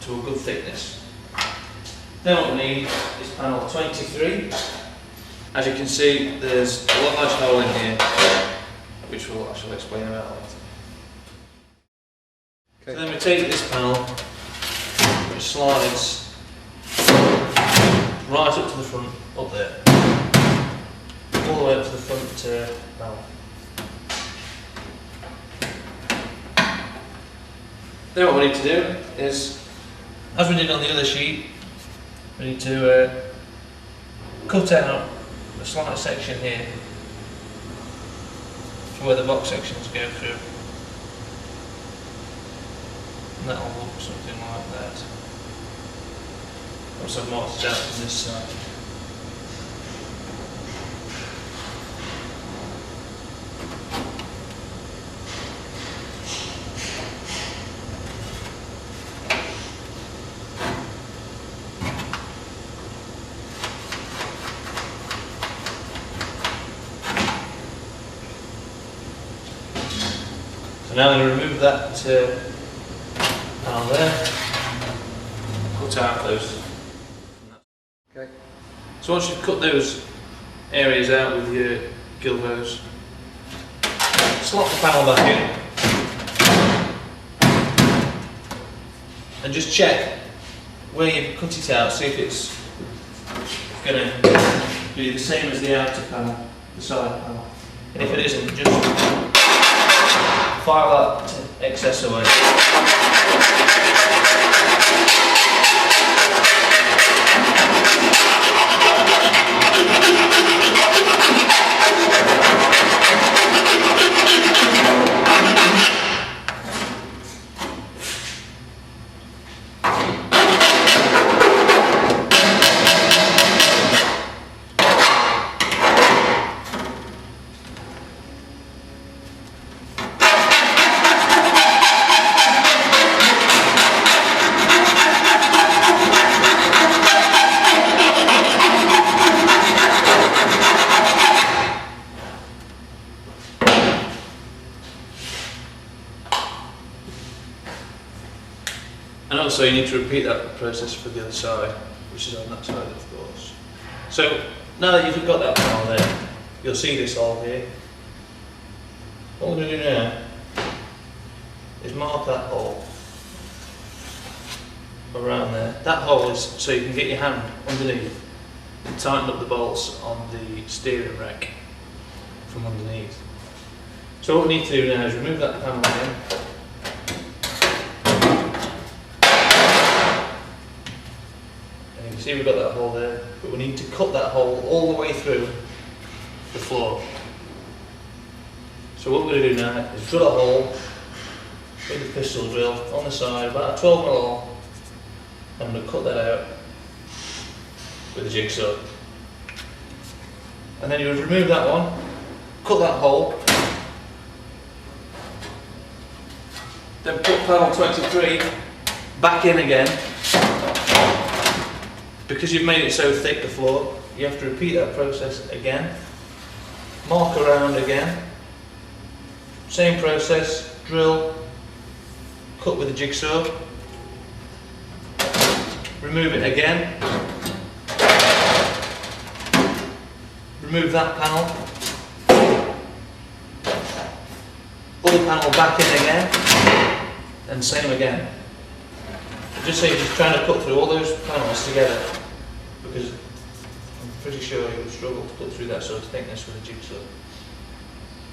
to a good thickness. Then what we need is panel 23. As you can see, there's a large hole in here, which we'll actually explain about later. Okay. So then we take this panel, which slides right up to the front, up there, all the way up to the front panel. Then what we need to do is, as we did on the other sheet, we need to cut out a slight section here for where the box sections go through, and that will look something like that. Also marked it out from this side. So now I'm going to remove that panel there, cut out those. Okay. So once you've cut those areas out with your gill hose, slot the panel back in and just check where you've cut it out, see if it's going to be the same as the outer panel, the side panel. And if it isn't, just file that excess away. And also you need to repeat that process for the other side, which is on that side of course. So now that you've got that panel there, you'll see this hole here. What we're going to do now is mark that hole around there. That hole is so you can get your hand underneath and tighten up the bolts on the steering rack from underneath. So what we need to do now is remove that panel again. See, we've got that hole there, but we need to cut that hole all the way through the floor. So what we're going to do now is drill a hole with the pistol drill on the side, about a 12mm hole. I'm going to cut that out with a jigsaw. And then you would remove that one, cut that hole, then put panel 23 back in again. Because you've made it so thick, the floor, you have to repeat that process again. Mark around again. Same process, drill, cut with a jigsaw. Remove it again. Remove that panel. Pull the panel back in again. And same again. Just so you're just trying to cut through all those panels together, because I'm pretty sure you would struggle to cut through that sort of thickness with a jigsaw.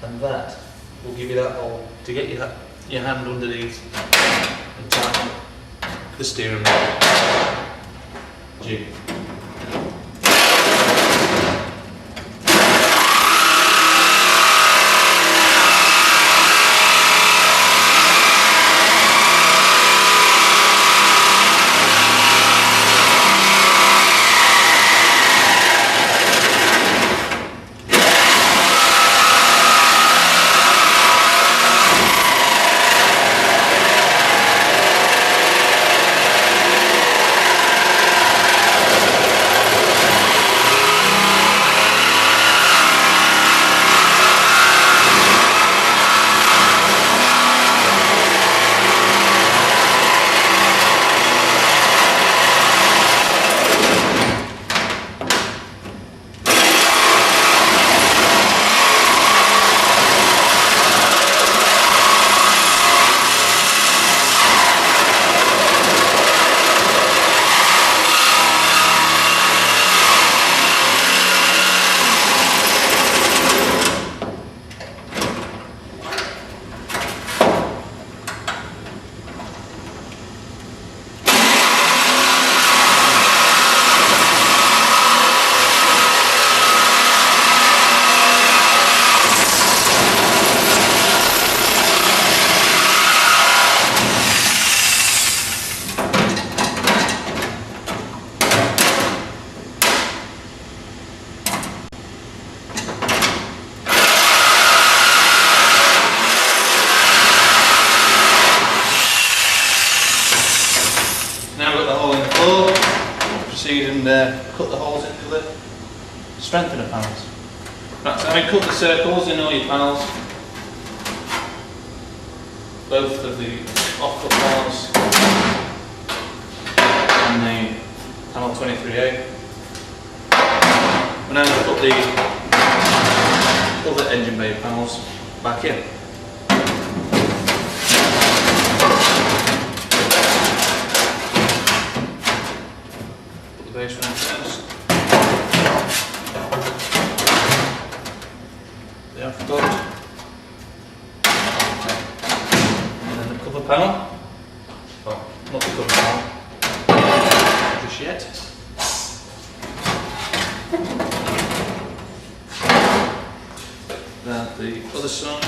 And that will give you that hole to get your hand underneath and tighten the steering jig. Now we've got the hole in the floor, proceed and cut the holes into the strengthener panels. Right, so I cut the circles in all your panels, both of the off-cut panels and the panel 23A. We're now going to put the other engine bay panels back in. Put the base one in first. The off-cut. And then the cover panel. Well, not the cover panel just yet. Then the other side.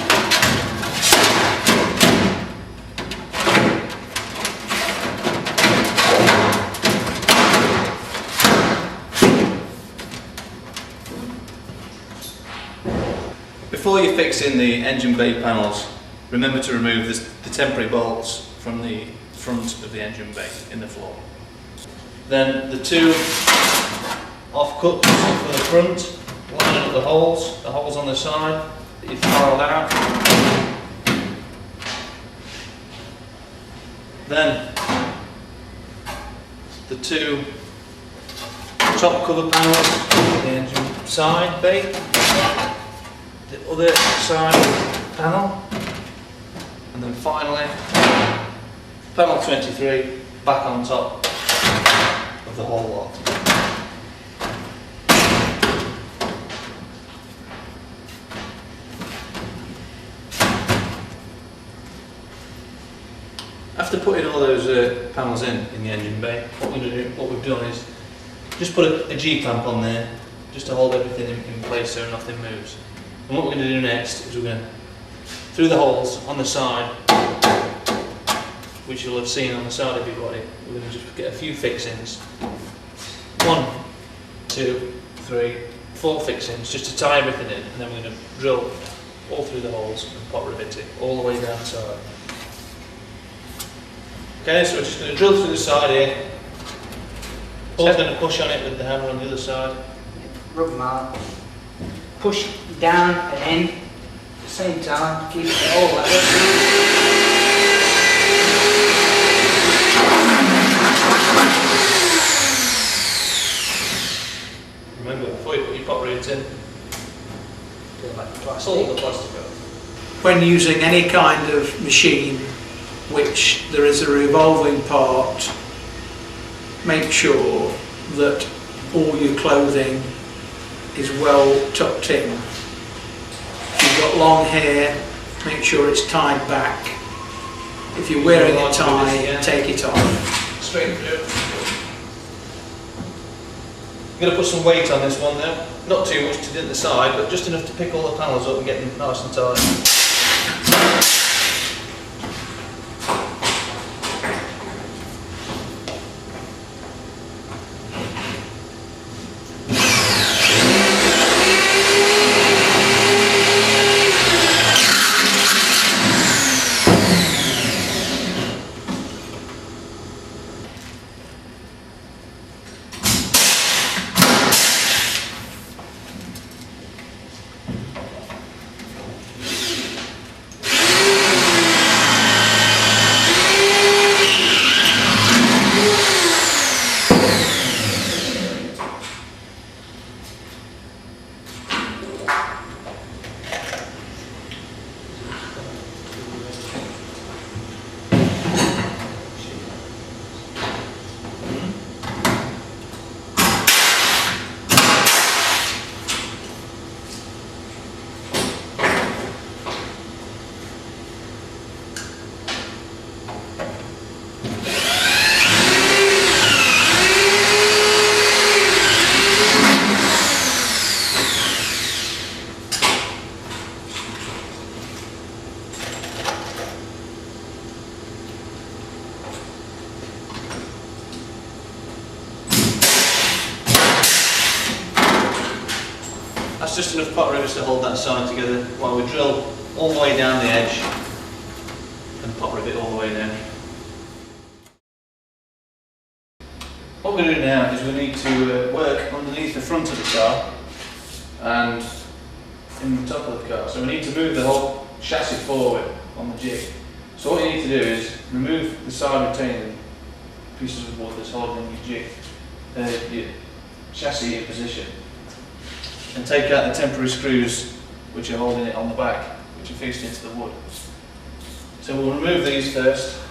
Before you fix in the engine bay panels, remember to remove the temporary bolts from the front of the engine bay in the floor. Then the two off-cuts for the front, lining up the holes on the side that you've filed out. Then the two top cover panels on the engine side bay, the other side panel, and then finally panel 23 back on top of the whole lot. After putting all those panels in the engine bay, what we've done is just put a G-clamp on there just to hold everything in place so nothing moves. And what we're going to do next is we're going to, through the holes on the side, which you'll have seen on the side of your body, we're going to just get a few fixings. 1, 2, 3, 4 fixings just to tie everything in, and then we're going to drill all through the holes and pot rivet it all the way down the side. Okay, so we're just going to drill through the side here. Paul's going to push on it with the hammer on the other side. Rub them out. Push down and in at the same time, keep it all like that. Remember, before you put your pot rivet in, pull the plastic off. When using any kind of machine which there is a revolving part, make sure that all your clothing is well tucked in. If you've got long hair, make sure it's tied back. If you're wearing a tie, take it off. Straight through. I'm going to put some weight on this one now. Not too much to the side, but just enough to pick all the panels up and get them nice and tight. That's just enough pot rivets to hold that side together while we drill all the way down the edge and pot rivet all the way down. What we're doing now is we need to work underneath the front of the car and in the top of the car. So we need to move the whole chassis forward on the jig. So what you need to do is remove the side retaining pieces of wood that's holding your jig, your chassis in position, and take out the temporary screws which are holding it on the back, which are fixed into the wood. So we'll remove these first.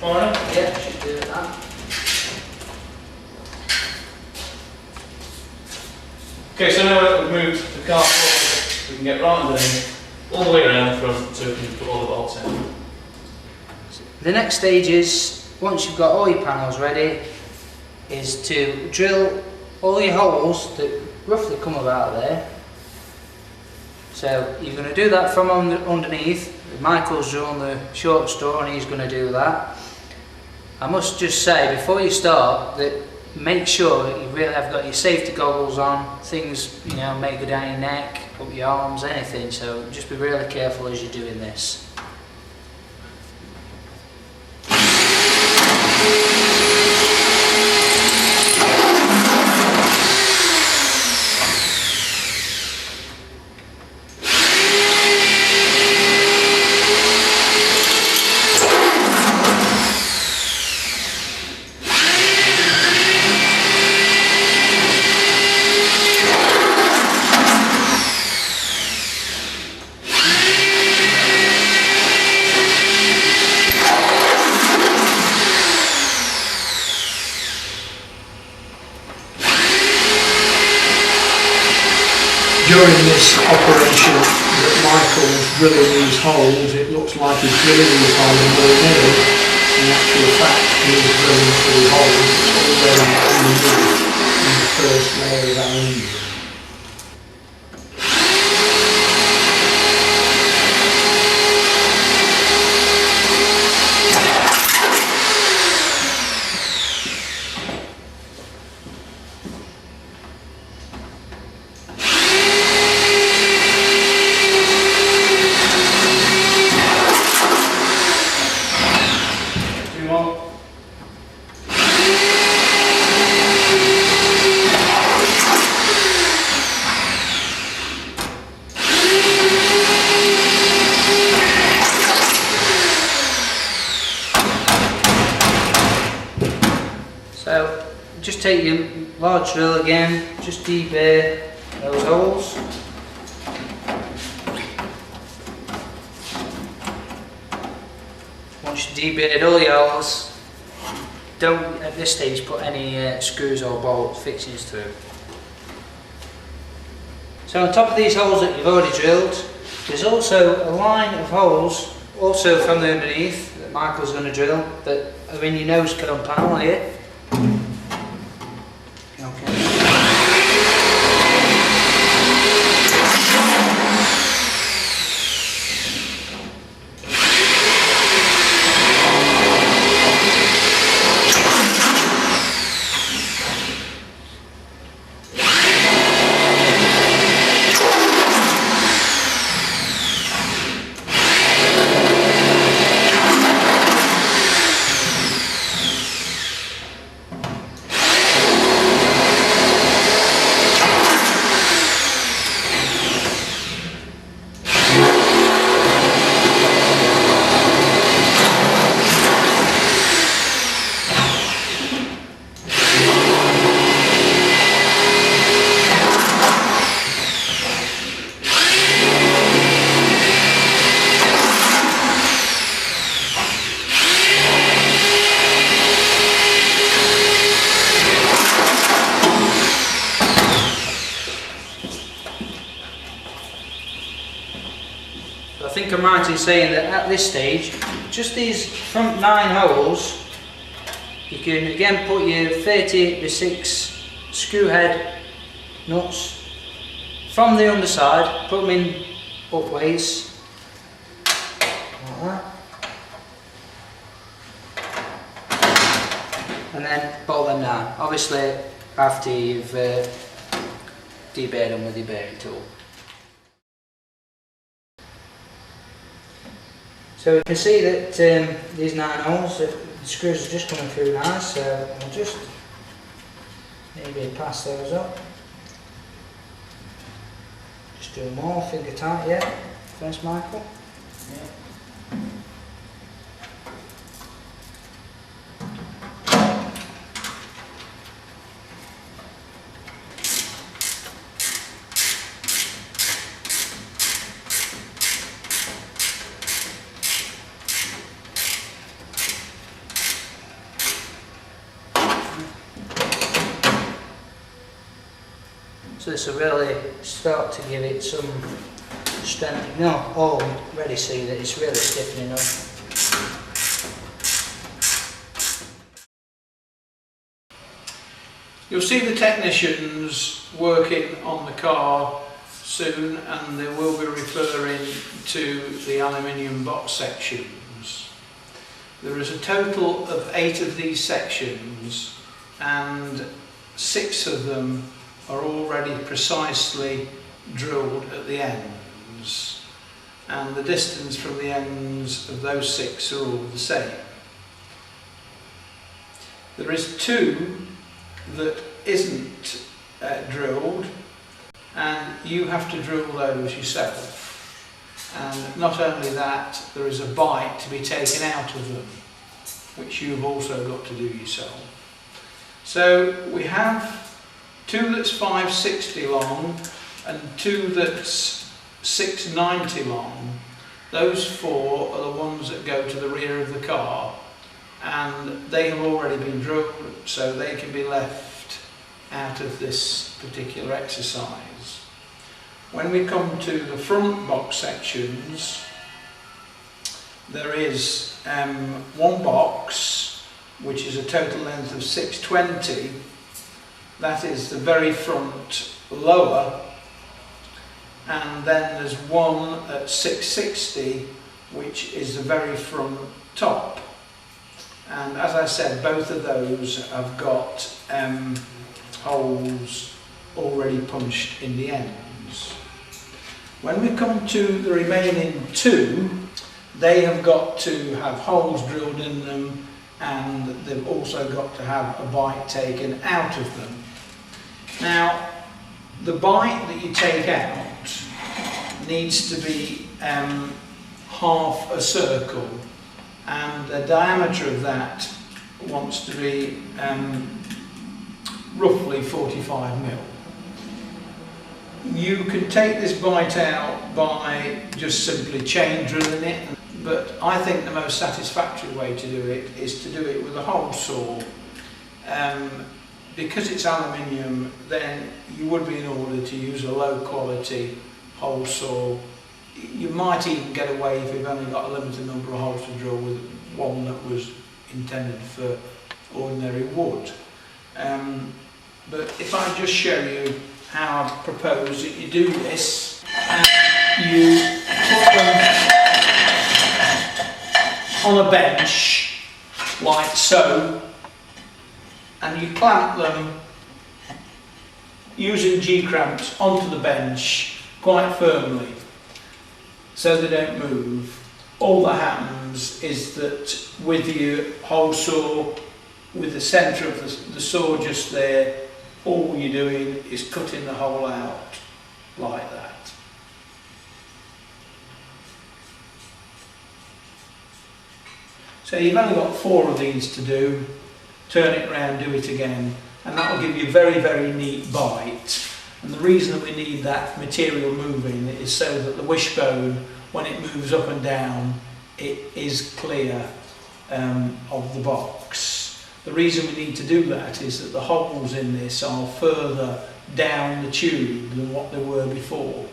Alright? Yeah, should do that. Okay, so now that we've moved the car forward, we can get right underneath, all the way around the front, so we can put all the bolts in. The next stage is, once you've got all your panels ready, is to drill all your holes that roughly come about there. So you're going to do that from underneath. Michael's drilling the short store and he's going to do that. I must just say before you start that make sure that you really have got your safety goggles on, things, you know, may go down your neck, up your arms, anything, so just be really careful as you're doing this. During this operation that Michael's drilling these holes, it looks like he's drilling these holes willy-nilly. In actual fact, he's drilling through holes already underneath in the first layer of aluminium. So just take your large drill again, just deburr those holes. Once you deburred all your holes, don't at this stage put any screws or bolt fixings through. So on top of these holes that you've already drilled, there's also a line of holes also from the underneath that Michael's going to drill that are in your nose cone panel here. I think I'm right in saying that at this stage, just these front 9 holes, you can again put your 30 to 6 screw head nuts from the underside, put them in upways, like that, and then bolt them down, obviously after you've deburred them with your bearing tool. So you can see that these 9 holes, the screws are just coming through nice, so I'll just maybe pass those up. Just do more, finger tight, yeah. First, Michael. Yeah. So this will really start to give it some strength. You know, already see that it's really stiffening up. You'll see the technicians working on the car soon, and they will be referring to the aluminium box sections. There is a total of 8 of these sections, and 6 of them are already precisely drilled at the ends, and the distance from the ends of those 6 are all the same. There is 2 that isn't drilled, and you have to drill those yourself. And not only that, there is a bite to be taken out of them, which you've also got to do yourself. So we have 2 that's 560 long and 2 that's 690 long. Those 4 are the ones that go to the rear of the car, and they have already been drilled, so they can be left out of this particular exercise. When we come to the front box sections, there is 1 box which is a total length of 620. That is the very front lower, and then there's 1 at 660 which is the very front top. And as I said, both of those have got holes already punched in the ends. When we come to the remaining 2, they have got to have holes drilled in them, and they've also got to have a bite taken out of them. Now, the bite that you take out needs to be half a circle, and the diameter of that wants to be roughly 45 mil. You can take this bite out by just simply chain drilling it, but I think the most satisfactory way to do it is to do it with a hole saw. Because it's aluminium, then you would be in order to use a low quality hole saw. You might even get away if you've only got a limited number of holes to drill with one that was intended for ordinary wood. But if I just show you how I propose that you do this, you put them on a bench like so, and you clamp them using G-clamps onto the bench quite firmly so they don't move. All that happens is that with your hole saw, with the centre of the saw just there, all you're doing is cutting the hole out like that. So you've only got 4 of these to do. Turn it around, do it again, and that will give you a very, very neat bite. And the reason that we need that material moving is so that the wishbone, when it moves up and down, it is clear of the box. The reason we need to do that is that the holes in this are further down the tube than what they were before.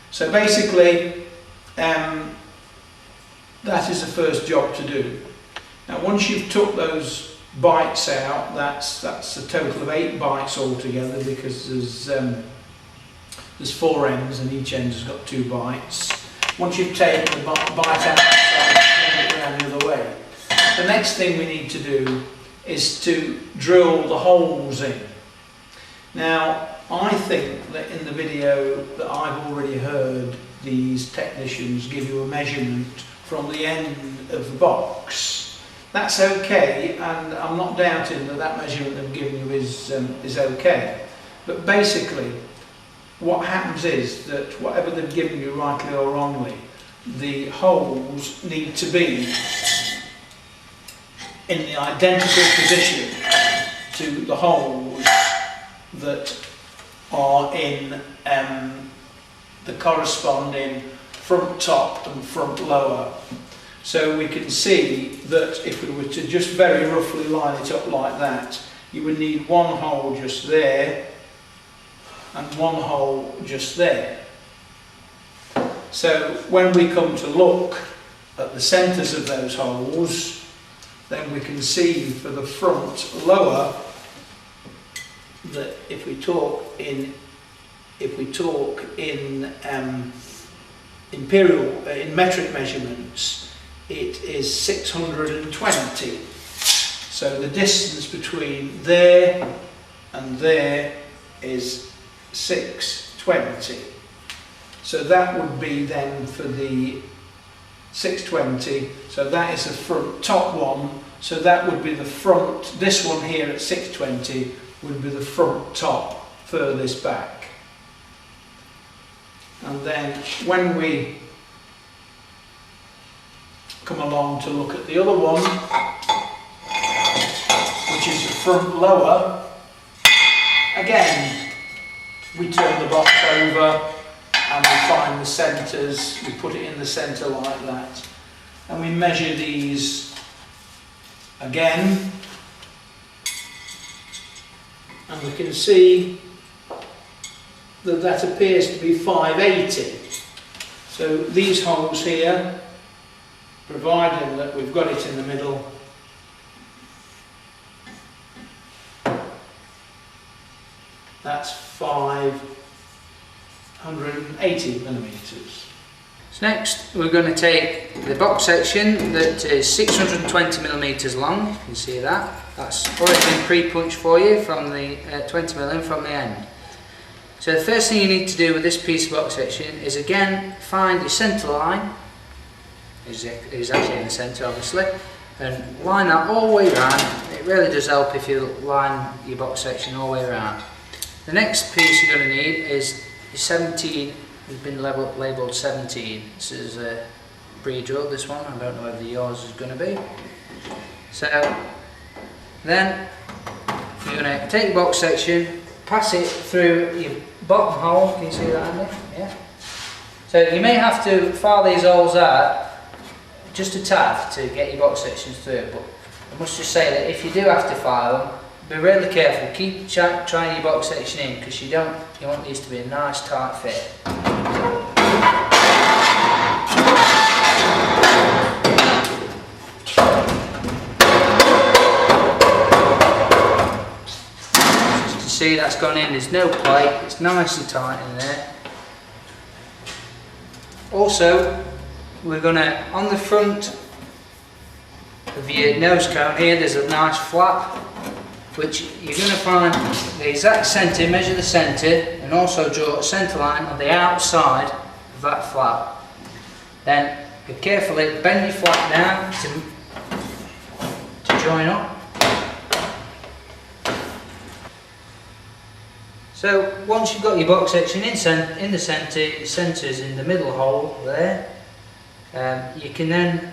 So basically, that is the first job to do. Now once you've took those bites out, that's a total of 8 bites altogether, because there's 4 ends and each end has got 2 bites. Once you've taken the bite out, turn it around the other way. The next thing we need to do is to drill the holes in. Now, I think that in the video that I've already heard these technicians give you a measurement from the end of the box. That's okay, and I'm not doubting that that measurement they've given you is okay. But basically, what happens is that whatever they've given you, rightly or wrongly, the holes need to be in the identical position to the holes that are in the corresponding front top and front lower. So we can see that if we were to just very roughly line it up like that, you would need 1 hole just there and 1 hole just there. So when we come to look at the centres of those holes, then we can see for the front lower that if we talk in metric measurements, it is 620. So the distance between there and there is 620. So that would be then for the 620, so that is the front top one, so that would be the front, this one here at 620 would be the front top furthest back. And then when we come along to look at the other one, which is the front lower, again we turn the box over and we find the centres, we put it in the centre like that, and we measure these again, and we can see that that appears to be 580. So these holes here, providing that we've got it in the middle, that's 580 millimetres. So next we're going to take the box section that is 620 millimetres long. You can see that. That's already been pre-punched for you from the 20mm from the end. So the first thing you need to do with this piece of box section is again find your centre line. Is actually in the centre obviously, and line that all the way around. It really does help if you line your box section all the way around. The next piece you're going to need is your 17. It's been labelled 17. This is a pre-drilled, this one. I don't know whether yours is going to be. So then you're going to take your box section, pass it through your bottom hole. Can you see that, Andy? Yeah. So you may have to file these holes out just a tad to get your box sections through, but I must just say that if you do have to file them, be really careful. Keep trying your box section in, because you want these to be a nice tight fit. As you can see, that's gone in. There's no plate. It's nice and tight in there. Also, we're going to, on the front of your nose cone here, there's a nice flap, which you're going to find the exact centre, measure the centre, and also draw a centre line on the outside of that flap. Then carefully bend your flap down to join up. So once you've got your box section in the centres in the middle hole there, you can then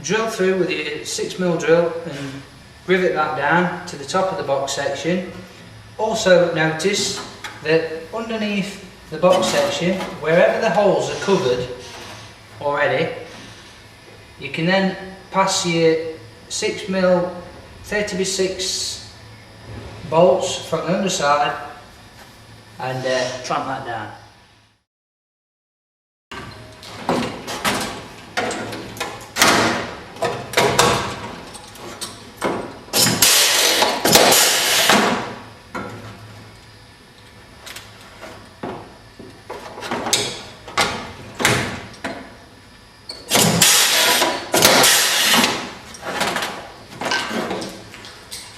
drill through with your 6mm drill and rivet that down to the top of the box section. Also notice that underneath the box section, wherever the holes are covered already, you can then pass your 6mm 30x6 bolts from the underside and tramp that down.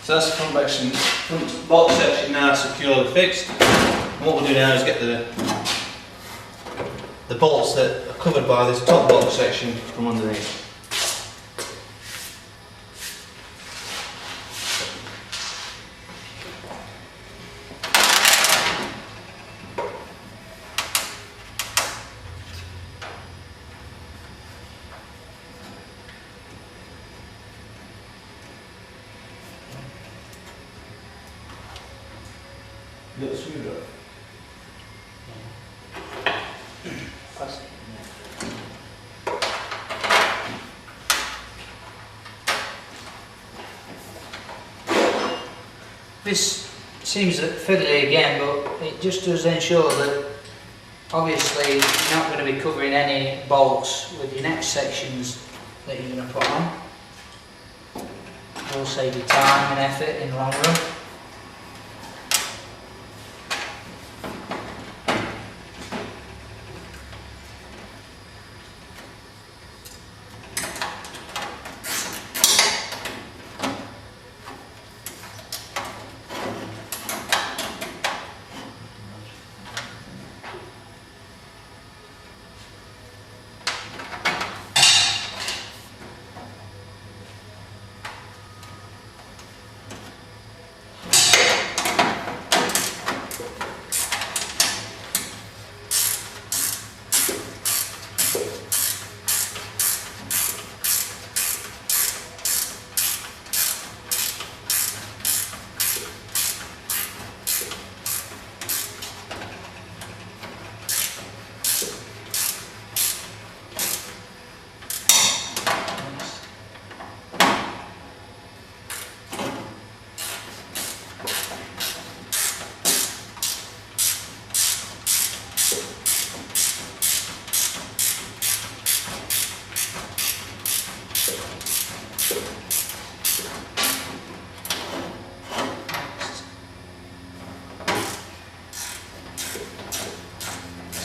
So that's the front box section now securely fixed. And what we'll do now is get the bolts that are covered by this top box section from underneath. You got the screwdriver? This seems fiddly again, but it just does ensure that obviously you're not going to be covering any bolts with your next sections that you're going to put on. It will save you time and effort in the long run.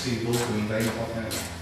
See both of them, they pop out.